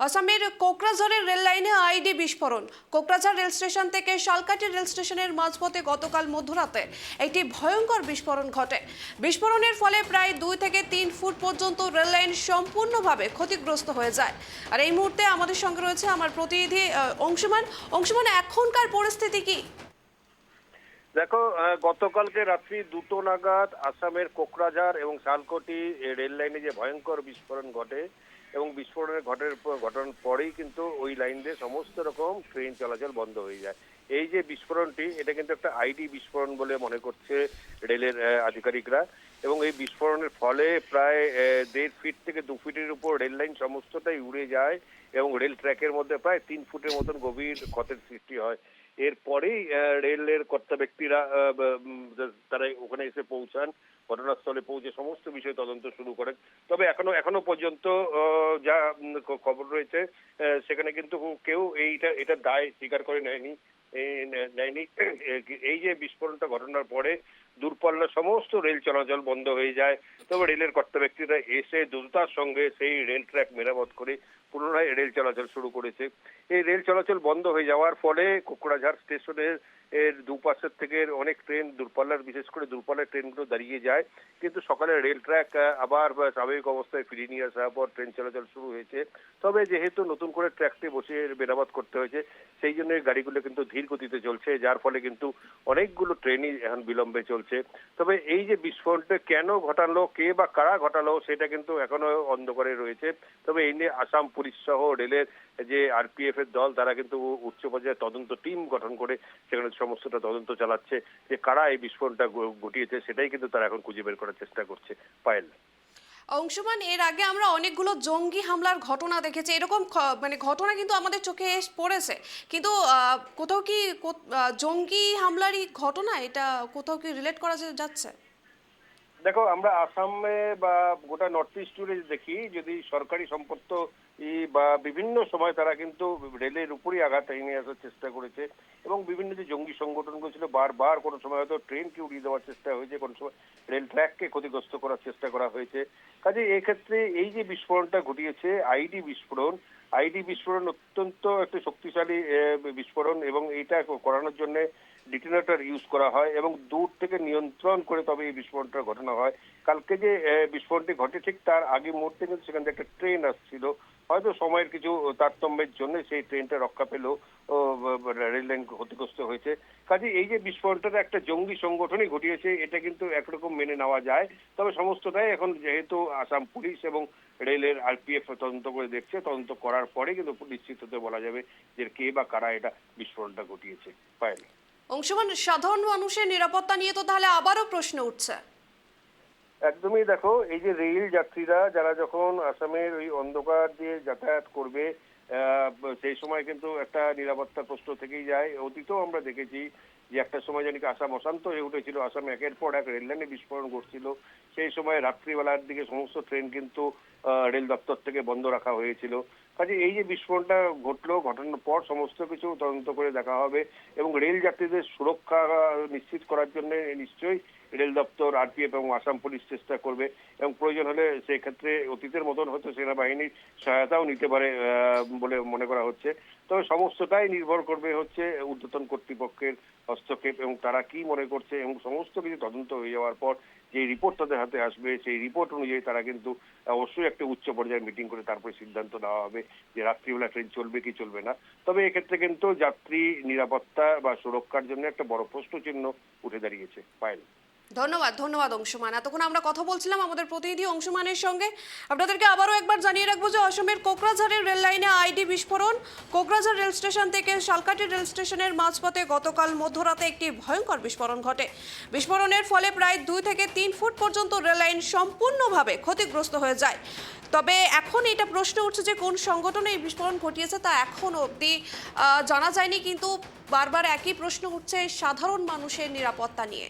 আসামের কোকরাঝারের রেল লাইনে আইডি বিস্ফোরণ। কোকরাঝার রেল স্টেশন থেকে শালকাটি রেল স্টেশনের মাঝপথে গতকাল মধ্যরাতে একটি ভয়ঙ্কর বিস্ফোরণ ঘটে। বিস্ফোরণের ফলে প্রায় 2 থেকে 3 ফুট পর্যন্ত রেল লাইন সম্পূর্ণভাবে ক্ষতিগ্রস্ত হয়ে যায়। আর এই মুহূর্তে আমাদের সঙ্গে রয়েছে আমার প্রতিনিধি অংশুমান, এখনকার পরিস্থিতি কি? দেখো, গতকালকে রাত্রি 2টো নাগাদ আসামের কোকরাঝার এবং শালকটি রেল লাইনে যে ভয়ঙ্কর বিস্ফোরণ ঘটে এবং ঘটনার পরেই কিন্তু ওই লাইন দিয়ে সমস্ত রকম ট্রেন চলাচল বন্ধ হয়ে যায়। এই যে বিস্ফোরণটি, এটা কিন্তু একটা আইডি বিস্ফোরণ বলে মনে করছে রেলের আধিকারিকরা। এবং এই বিস্ফোরণের ফলে প্রায় 1.5 ফিট থেকে 2 ফিটের উপর রেল লাইন সমস্তটাই উড়ে যায় এবং রেল ট্র্যাকের মধ্যে প্রায় 3 ফুটের মতন গভীর ক্ষতের সৃষ্টি হয়। এরপরেই রেলের কর্তা ব্যক্তিরা তারা ওখানে এসে পৌঁছান, ঘটনাস্থলে পৌঁছে সমস্ত বিষয় তদন্ত শুরু করেন। তবে এখনো পর্যন্ত যা খবর রয়েছে, সেখানে কিন্তু কেউ এটা দায় স্বীকার করে নেয়নি। এই যে বিস্ফোরণটা ঘটনার পরে দূরপাল্লার সমস্ত রেল চলাচল বন্ধ হয়ে যায়। তবে রেলের কর্তা ব্যক্তিরা এসে দ্রুততার সঙ্গে সেই রেল ট্র্যাক মেরামত করে পুনরায় রেল চলাচল শুরু করেছে। এই রেল চলাচল বন্ধ হয়ে যাওয়ার ফলে কোকরাঝার স্টেশনের দুপাশের থেকে অনেক ট্রেন বিশেষ করে দূরপাল্লার ট্রেনগুলো দাঁড়িয়ে যায়। কিন্তু সকালে রেল ট্র্যাক আবার স্বাভাবিক অবস্থায় ফিরিয়ে নিয়ে আসার পর ট্রেন চলাচল শুরু হয়েছে। তবে যেহেতু নতুন করে ট্র্যাকটি বসে মেরামত করতে হয়েছে, সেই জন্য গাড়িগুলো কিন্তু ধীর গতিতে চলছে, যার ফলে কিন্তু অনেকগুলো ট্রেনই এখন বিলম্বে চলছে। তবে এই যে বিস্ফোরণটা কেন ঘটালো, কে বা কারা ঘটালো, সেটা কিন্তু এখনো অন্ধকারে রয়েছে। তবে এই নিয়ে আসাম পুলিশ সহ রেলের যে আরপিএফ এর দল, তারা কিন্তু উচ্চ পর্যায়ে তদন্ত টিম গঠন করে সেখানে সমস্তটা তদন্ত চালাচ্ছে যে কারা এই বিস্ফোরণটা ঘটিয়েছে, সেটাই কিন্তু তারা এখন খুঁজে বের করার চেষ্টা করছে। পায়েল। অংশুমান, এর আগে আমরা অনেকগুলো জঙ্গি হামলার ঘটনা দেখেছি। এরকম ঘটনা কিন্তু আমাদের চোখে পড়েছে, কিন্তু কোথাও কি জঙ্গি হামলারই ঘটনা এটা কোথাও কি রিলেট করা যাচ্ছে? দেখো, আমরা আসামে বা গোটা নর্থ ইস্ট জুড়ে দেখি, যদি সরকারি সম্পত্তি বা বিভিন্ন সময় তারা কিন্তু রেলের উপরই আঘাত এনে আসার চেষ্টা করেছে এবং বিভিন্ন যে জঙ্গি সংগঠনগুলো ছিল, বারবার কোনো সময় হয়তো ট্রেনকে উড়িয়ে দেওয়ার চেষ্টা হয়েছে, কোনো সময় রেল ট্র্যাককে ক্ষতিগ্রস্ত করার চেষ্টা করা হয়েছে। কাজে এক্ষেত্রে এই যে বিস্ফোরণটা ঘটিয়েছে আইডি বিস্ফোরণ অত্যন্ত একটা শক্তিশালী বিস্ফোরণ এবং এইটা করানোর জন্য ডিটোনেটর ইউজ করা হয় এবং দূর থেকে নিয়ন্ত্রণ করে তবে এই বিস্ফোরণটার ঘটনা হয়। কালকে যে বিস্ফোরণটি ঘটে, ঠিক তার আগে মুহূর্তে কিন্তু সেখান থেকে একটা ট্রেন আসছিল, হয়তো সময়ের কিছু তারতম্যের জন্য সেই ট্রেনটা রক্ষা পেলেও রেল লাইন ক্ষতিগ্রস্ত হয়েছে। কাজে এই যে বিস্ফোরণটা একটা জঙ্গি সংগঠনই ঘটিয়েছে, এটা কিন্তু একরকম মেনে নেওয়া যায়। তবে সমস্তটাই এখন যেহেতু আসাম পুলিশ এবং রেলের আরপিএফ তদন্ত করে দেখছে, তদন্ত করার পরে কিন্তু নিশ্চিত হতে বলা যাবে যে কে বা কারা এটা বিস্ফোরণটা ঘটিয়েছে। পায়নি। অংশুমান, সাধারণ মানুষের নিরাপত্তা নিয়ে তো তাহলে আবারও প্রশ্ন উঠছে। একদমই। দেখো, এই যে রেল যাত্রীরা যারা যখন আসামের ওই অন্ধকার দিয়ে যাতায়াত করবে, সেই সময় কিন্তু একটা নিরাপত্তার প্রশ্ন থেকেই যায়। অতীতেও আমরা দেখেছি যে একটা সময় জানি আসাম অশান্ত হয়ে উঠেছিল, আসামে একের পর এক রেল লাইনে বিস্ফোরণ ঘটছিল। সেই সময় রাত্রিবেলার দিকে সমস্ত ট্রেন কিন্তু রেল দপ্তর থেকে বন্ধ রাখা হয়েছিল। কাজে এই যে বিস্ফোরণটা ঘটানোর পর সমস্ত কিছু তদন্ত করে দেখা হবে এবং রেল যাত্রীদের সুরক্ষা নিশ্চিত করার জন্য নিশ্চয়ই রেল দপ্তর, আরপিএফ এবং আসাম পুলিশ চেষ্টা করবে এবং প্রয়োজন হলে সেক্ষেত্রে অতীতের মতন হয়তো সেনাবাহিনীর সহায়তাও নিতে পারে বলে মনে করা হচ্ছে। তবে সমস্তটাই নির্ভর করবে হচ্ছে ঊর্ধ্বতন কর্তৃপক্ষের হস্তক্ষেপ এবং তারা কি মনে করছে এবং সমস্ত কিছু তদন্ত হয়ে যাওয়ার পর যে রিপোর্ট তাদের হাতে আসবে, সেই রিপোর্ট অনুযায়ী তারা কিন্তু অবশ্যই একটা উচ্চ পর্যায়ে মিটিং করে তারপরে সিদ্ধান্ত নেওয়া হবে যে রাত্রিবেলা ট্রেন চলবে কি চলবে না। তবে এক্ষেত্রে কিন্তু যাত্রী নিরাপত্তা বা সুরক্ষার জন্য একটা বড় প্রশ্ন চিহ্ন উঠে দাঁড়িয়েছে। পায়েল। ধন্যবাদ অংশুমান। এতক্ষণ আমরা কথা বলছিলাম আমাদের প্রতিনিধি অংশুমানের সঙ্গে। আপনাদেরকে আবারও একবার জানিয়ে রাখবো যে অসমের কোকরাঝারের রেল লাইনে আইডি বিস্ফোরণ। কোকরাঝার রেল স্টেশন থেকে শালকাটি রেল স্টেশনের মাঝপথে গতকাল মধ্যরাতে একটি ভয়ঙ্কর বিস্ফোরণ ঘটে। বিস্ফোরণের ফলে প্রায় 2 থেকে 3 ফুট পর্যন্ত রেল লাইন সম্পূর্ণভাবে ক্ষতিগ্রস্ত হয়ে যায়। তবে এখন এটা প্রশ্ন উঠছে যে কোন সংগঠন এই বিস্ফোরণ ঘটিয়েছে তা এখনো অবধি জানা যায়নি, কিন্তু বারবার একই প্রশ্ন উঠছে সাধারণ মানুষের নিরাপত্তা নিয়ে।